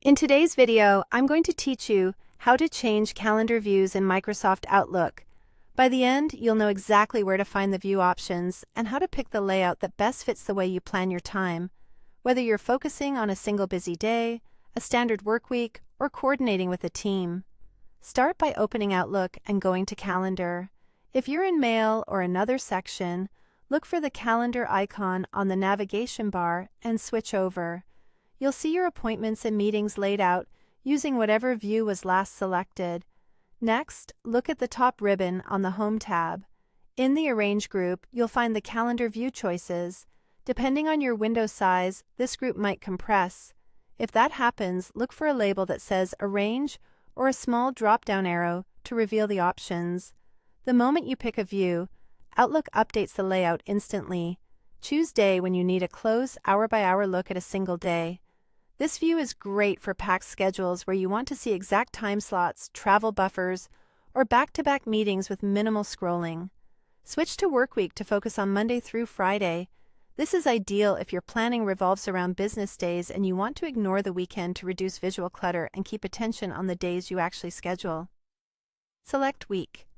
In today's video, I'm going to teach you how to change calendar views in Microsoft Outlook. By the end, you'll know exactly where to find the view options and how to pick the layout that best fits the way you plan your time, whether you're focusing on a single busy day, a standard work week, or coordinating with a team. Start by opening Outlook and going to Calendar. If you're in Mail or another section, look for the calendar icon on the navigation bar and switch over. You'll see your appointments and meetings laid out using whatever view was last selected. Next, look at the top ribbon on the Home tab. In the Arrange group, you'll find the calendar view choices. Depending on your window size, this group might compress. If that happens, look for a label that says Arrange or a small drop-down arrow to reveal the options. The moment you pick a view, Outlook updates the layout instantly. Choose Day when you need a close, hour-by-hour look at a single day. This view is great for packed schedules where you want to see exact time slots, travel buffers, or back-to-back meetings with minimal scrolling. Switch to Workweek to focus on Monday through Friday. This is ideal if your planning revolves around business days and you want to ignore the weekend to reduce visual clutter and keep attention on the days you actually schedule. Select Week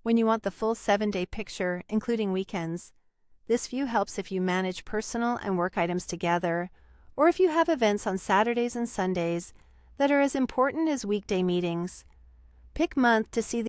when you want the full 7-day picture, including weekends. This view helps if you manage personal and work items together, or if you have events on Saturdays and Sundays that are as important as weekday meetings. Pick Month to see